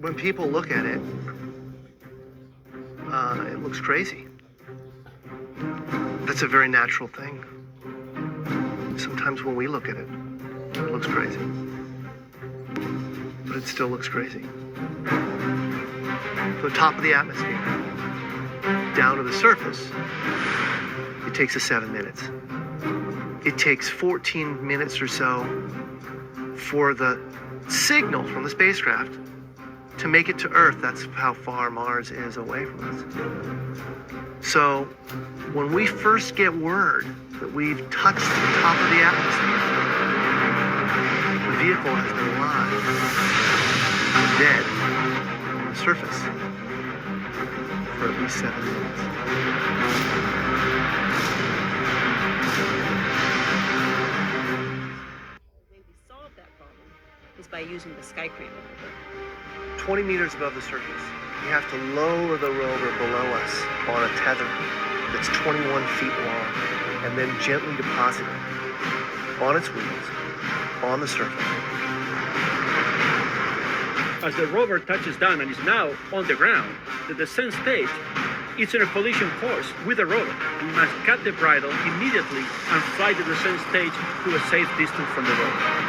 When people look at it, it looks crazy. That's a very natural thing. Sometimes when we look at it, it looks crazy. But it still looks crazy. From the top of the atmosphere down to the surface, it takes us 7 minutes. It takes 14 minutes or so for the signal from the spacecraft to make it to Earth. That's how far Mars is away from us. So when we first get word that we've touched the top of the atmosphere, the vehicle has been alive, dead on the surface for at least 7 minutes. The way we solve that problem is by using the Sky Crane rover. 20 meters above the surface, we have to lower the rover below us on a tether that's 21 feet long and then gently deposit it on its wheels on the surface. As the rover touches down and is now on the ground, the descent stage is in a collision course with the rover. We must cut the bridle immediately and fly the descent stage to a safe distance from the rover.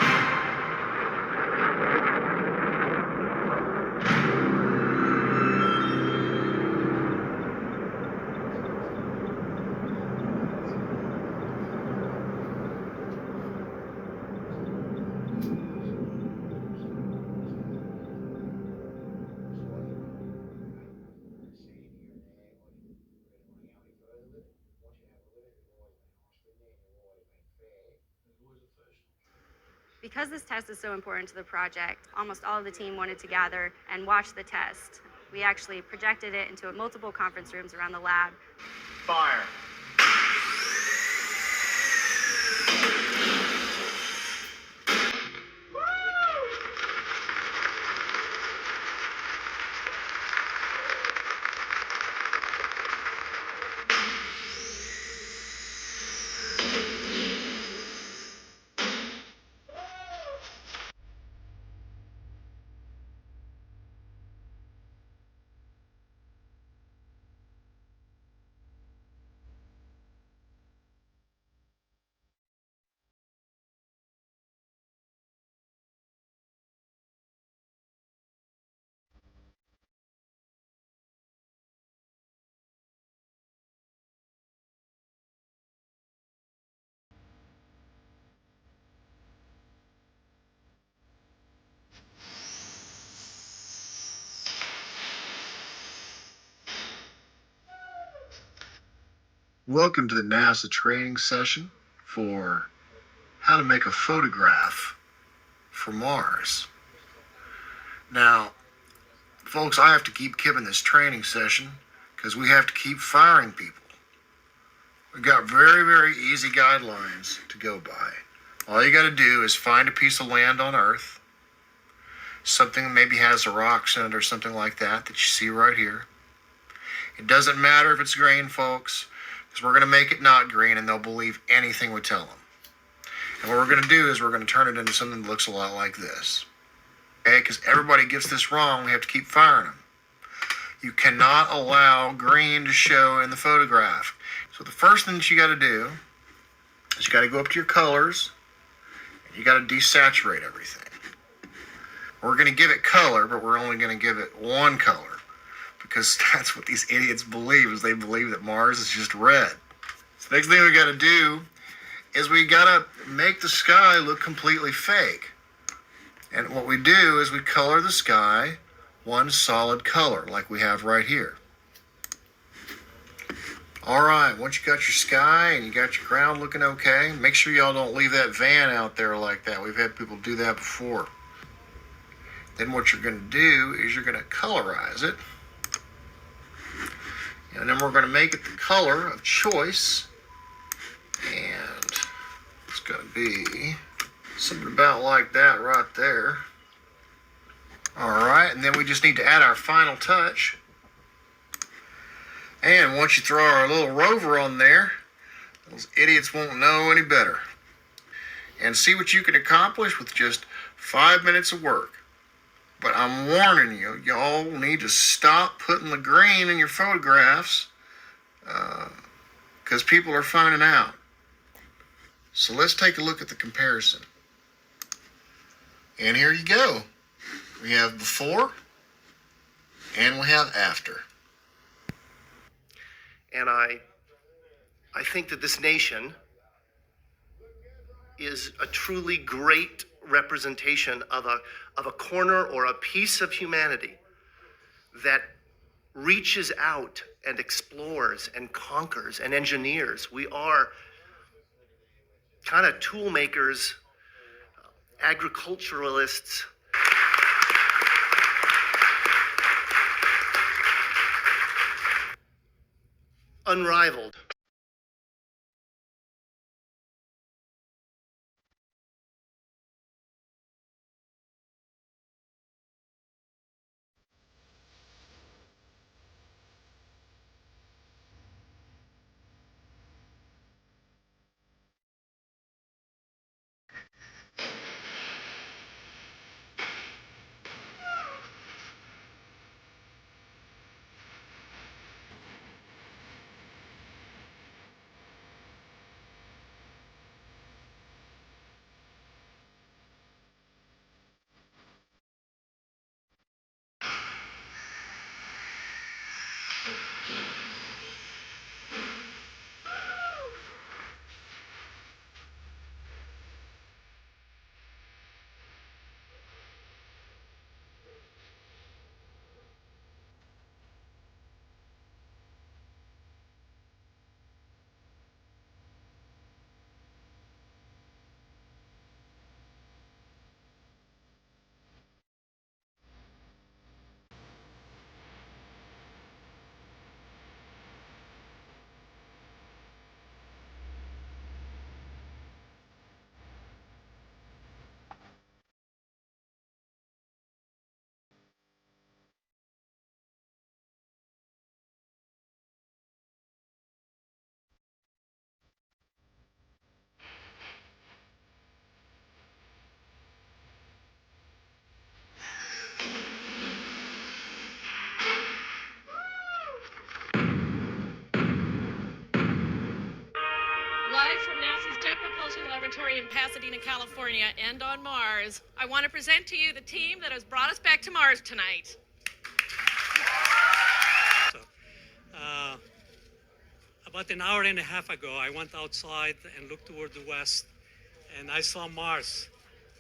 Because this test is so important to the project, almost all of the team wanted to gather and watch the test. We actually projected it into multiple conference rooms around the lab. Fire. Welcome to the NASA training session for how to make a photograph for Mars. Now, folks, I have to keep giving this training session because we have to keep firing people. We've got very, very easy guidelines to go by. All you got to do is find a piece of land on Earth, something that maybe has a rocks in it or something like that you see right here. It doesn't matter if it's green, folks, because we're going to make it not green and they'll believe anything we tell them. And what we're going to do is we're going to turn it into something that looks a lot like this. Okay, because everybody gets this wrong, we have to keep firing them. You cannot allow green to show in the photograph. So the first thing that you got to do is you got to go up to your colors and you got to desaturate everything. We're going to give it color, but we're only going to give it one color because that's what these idiots believe, is they believe that Mars is just red. So the next thing we got to do is we got to make the sky look completely fake. And what we do is we color the sky one solid color like we have right here. All right, once you got your sky and you got your ground looking okay, make sure y'all don't leave that van out there like that. We've had people do that before. Then what you're going to do is you're going to colorize it. And then we're going to make it the color of choice. And it's going to be something about like that right there. All right, and then we just need to add our final touch. And once you throw our little rover on there, those idiots won't know any better. And see what you can accomplish with just 5 minutes of work. But I'm warning you, y'all need to stop putting the green in your photographs because people are finding out. So let's take a look at the comparison. And here you go. We have before and we have after. And I think that this nation is a truly great representation of a corner or a piece of humanity that reaches out and explores and conquers and engineers. We are kind of tool makers, agriculturalists. Unrivaled. Live from NASA's Jet Propulsion Laboratory in Pasadena, California, and on Mars, I want to present to you the team that has brought us back to Mars tonight. About an hour and a half ago, I went outside and looked toward the west, and I saw Mars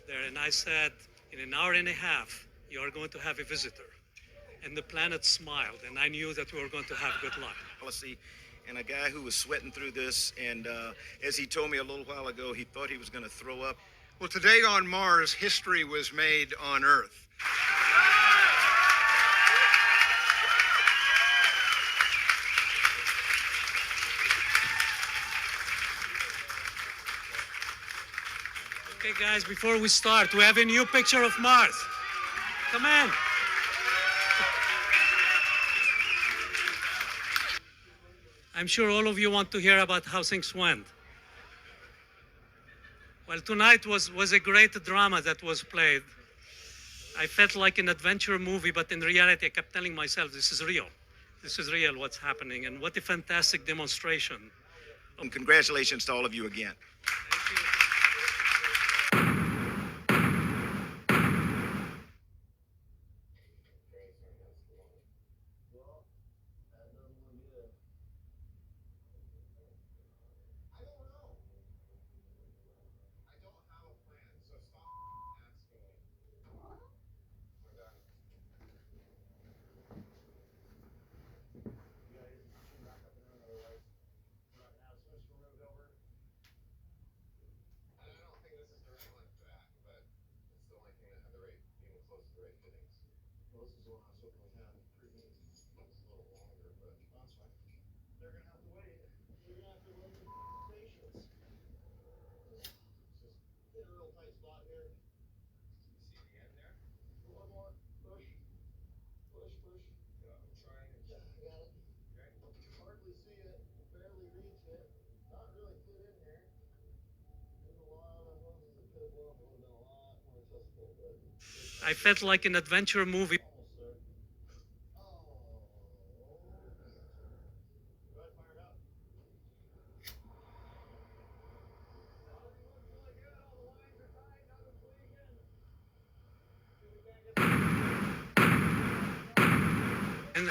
there, and I said, in an hour and a half, you are going to have a visitor. And the planet smiled, and I knew that we were going to have good luck. Policy, and a guy who was sweating through this, and as he told me a little while ago, he thought he was going to throw up. Well, today on Mars, history was made on Earth. Okay, guys, before we start, we have a new picture of Mars. Come in. I'm sure all of you want to hear about how things went. Well, tonight was a great drama that was played. I felt like an adventure movie, but in reality, I kept telling myself, this is real. This is real, what's happening, and what a fantastic demonstration. And congratulations to all of you again. Thank you. I felt like an adventure movie.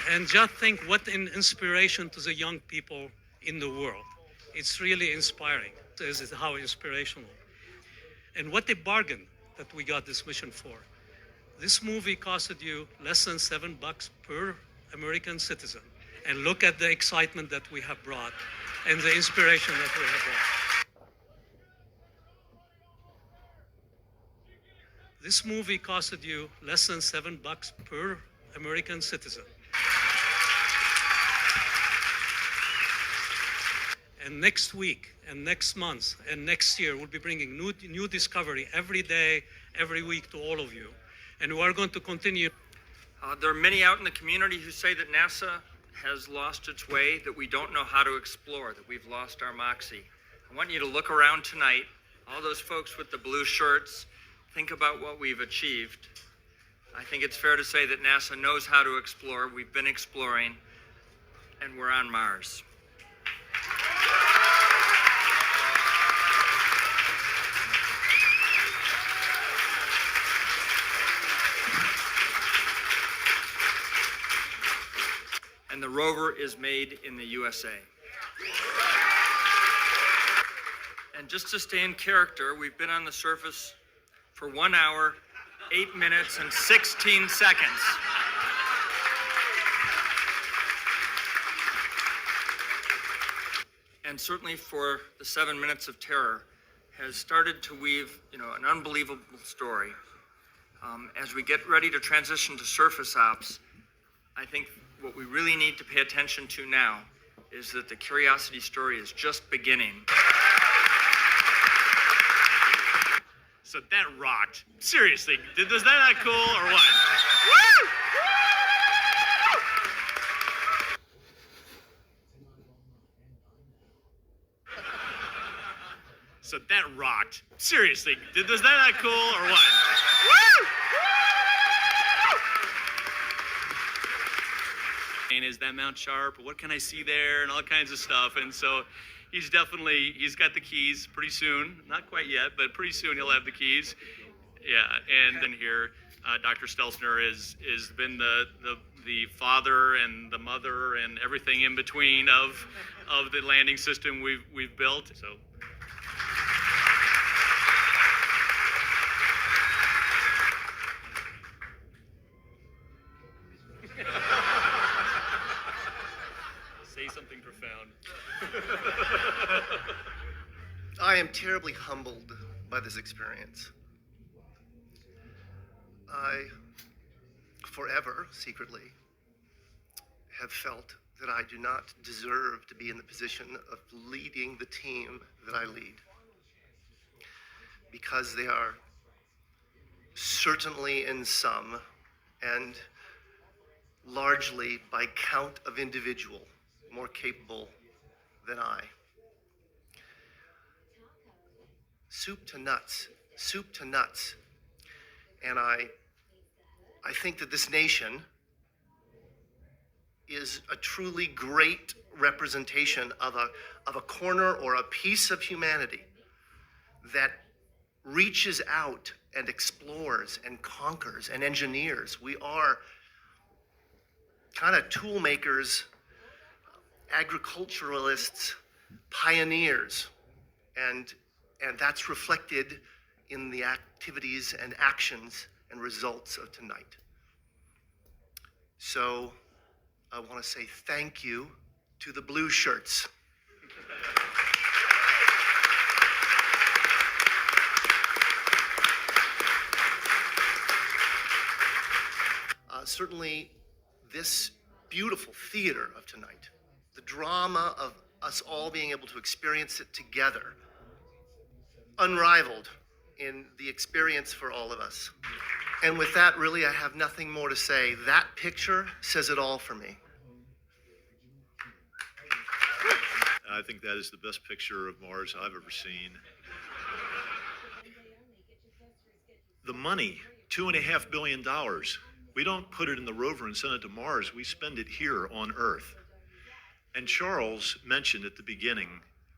And just think what an inspiration to the young people in the world. It's really inspiring. This is how inspirational. And what a bargain that we got this mission for. This movie costed you less than $7 per American citizen. And look at the excitement that we have brought and the inspiration that we have brought. This movie costed you less than $7 per American citizen. And next week, and next month, and next year, we'll be bringing new discovery every day, every week to all of you. And we are going to continue. There are many out in the community who say that NASA has lost its way, that we don't know how to explore, that we've lost our moxie. I want you to look around tonight, all those folks with the blue shirts, think about what we've achieved. I think it's fair to say that NASA knows how to explore. We've been exploring, and we're on Mars. And the rover is made in the USA. And just to stay in character, we've been on the surface for 1 hour, 8 minutes, and 16 seconds. And certainly for the 7 minutes of terror, has started to weave, an unbelievable story. As we get ready to transition to surface ops, I think what we really need to pay attention to now is that the Curiosity story is just beginning. So that rocked. Seriously, is that not cool or what? Woo! So that rocked. Seriously, is that not cool or what? Woo! Is that Mount Sharp? What can I see there? And all kinds of stuff. And so he's got the keys pretty soon. Not quite yet, but pretty soon he'll have the keys. Yeah, and then here, Dr. Stelzner is been the father and the mother and everything in between of the landing system we've built. So. Say something profound. I am terribly humbled by this experience. I, forever, secretly, have felt that I do not deserve to be in the position of leading the team that I lead, because they are certainly in sum and largely by count of individual more capable than I. Soup to nuts. And I think that this nation is a truly great representation of a corner or a piece of humanity that reaches out and explores and conquers and engineers. We are kind of tool makers, agriculturalists, pioneers, and that's reflected in the activities and actions and results of tonight. So I want to say thank you to the blue shirts. Certainly this beautiful theater of tonight, the drama of us all being able to experience it together, unrivaled in the experience for all of us. And with that, really, I have nothing more to say. That picture says it all for me. I think that is the best picture of Mars I've ever seen. The money $2.5 billion. We don't put it in the rover and send it to Mars. We spend it here on Earth. And Charles mentioned at the beginning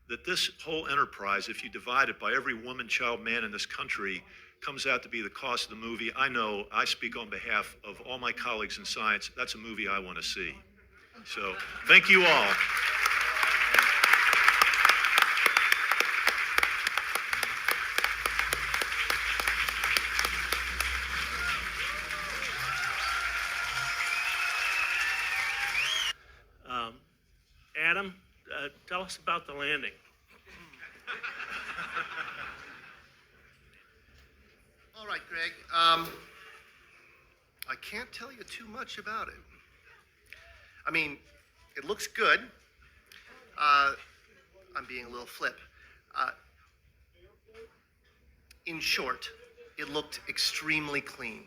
that this whole enterprise, if you divide it by every woman, child, man in this country, comes out to be the cost of the movie. I know I speak on behalf of all my colleagues in science. That's a movie I want to see. So thank you all. Adam, tell us about the landing. All right, Greg. I can't tell you too much about it. I mean, it looks good. I'm being a little flip. In short, it looked extremely clean.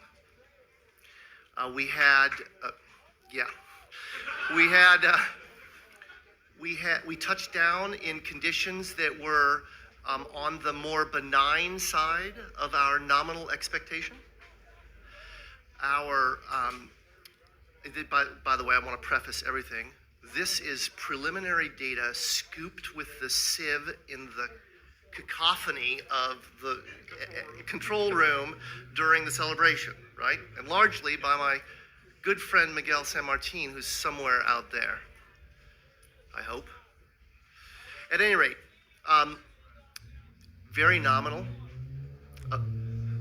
We touched down in conditions that were on the more benign side of our nominal expectation. By the way, I want to preface everything. This is preliminary data scooped with the sieve in the cacophony of the control room during the celebration, right? And largely by my good friend Miguel San Martin, who's somewhere out there, I hope. At any rate, very nominal,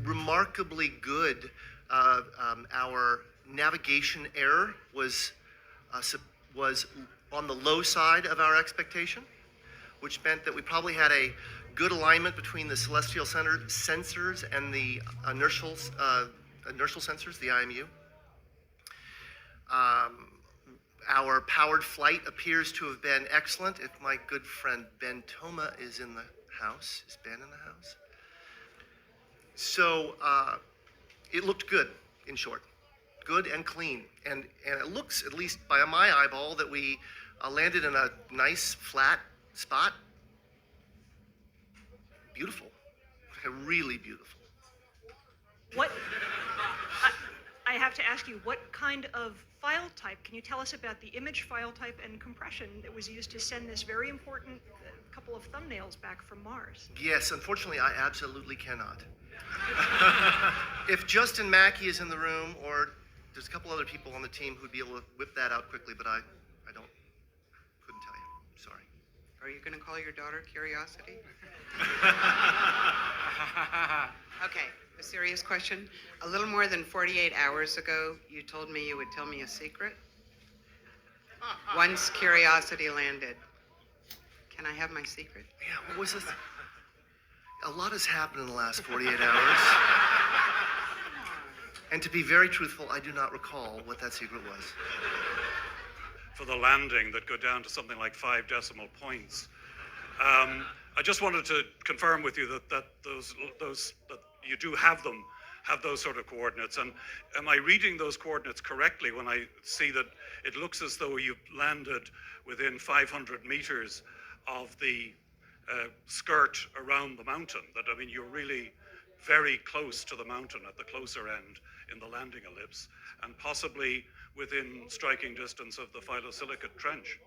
remarkably good. Our navigation error was on the low side of our expectation, which meant that we probably had a good alignment between the celestial sensors and the inertial sensors, the IMU. Our powered flight appears to have been excellent. If my good friend Ben Toma is in the house, is Ben in the house? So it looked good, in short, good and clean. And it looks, at least by my eyeball, that we landed in a nice flat spot. Beautiful, really beautiful. What, I have to ask you, what kind of file type, can you tell us about the image file type and compression that was used to send this very important couple of thumbnails back from Mars? Yes, unfortunately, I absolutely cannot. If Justin Mackey is in the room, or there's a couple other people on the team who'd be able to whip that out quickly, but I couldn't tell you, sorry. Are you gonna call your daughter Curiosity? Okay, a serious question. A little more than 48 hours ago, you told me you would tell me a secret. Once Curiosity landed. Can I have my secret? Yeah, what was this? A lot has happened in the last 48 hours. And to be very truthful, I do not recall what that secret was. For the landing that go down to something like 5 decimal points. I just wanted to confirm with you that those that you do have those sort of coordinates. And am I reading those coordinates correctly when I see that it looks as though you've landed within 500 meters of the skirt around the mountain? That, I mean, you're really very close to the mountain at the closer end in the landing ellipse, and possibly within striking distance of the phyllosilicate trench.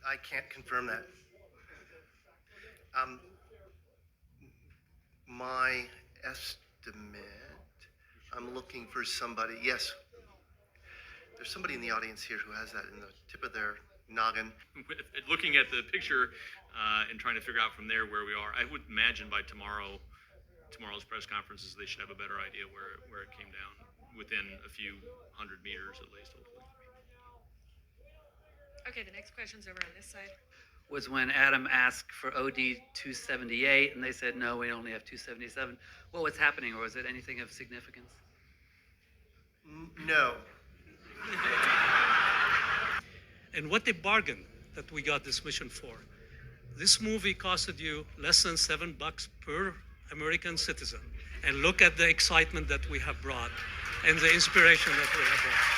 I can't confirm that. My estimate, I'm looking for somebody. Yes, there's somebody in the audience here who has that in the tip of their noggin. Looking at the picture and trying to figure out from there where we are, I would imagine by tomorrow's press conferences, they should have a better idea where it came down, within a few hundred meters at least, hopefully. Okay, the next question's over on this side. Was when Adam asked for OD 278 and they said, no, we only have 277. What was happening, or was it anything of significance? No. And what a bargain that we got this mission for. This movie costed you less than $7 per American citizen. And look at the excitement that we have brought and the inspiration that we have brought.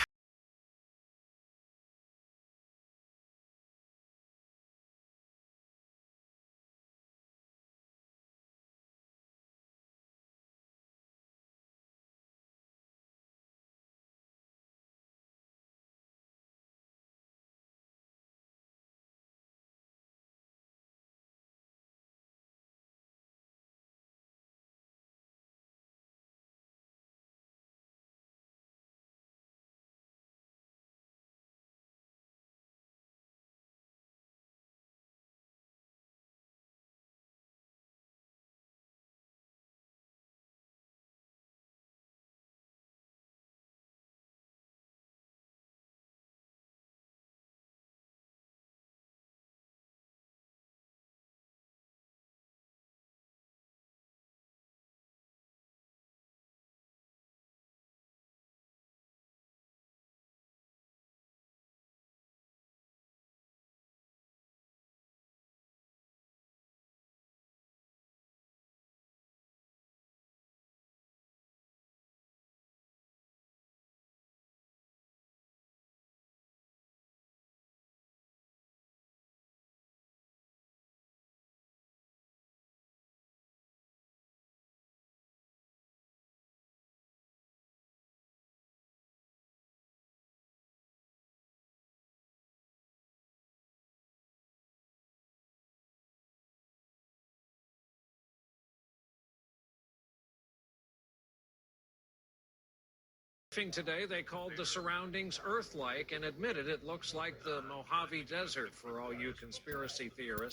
Today, they called the surroundings Earth-like and admitted it looks like the Mojave Desert for all you conspiracy theorists.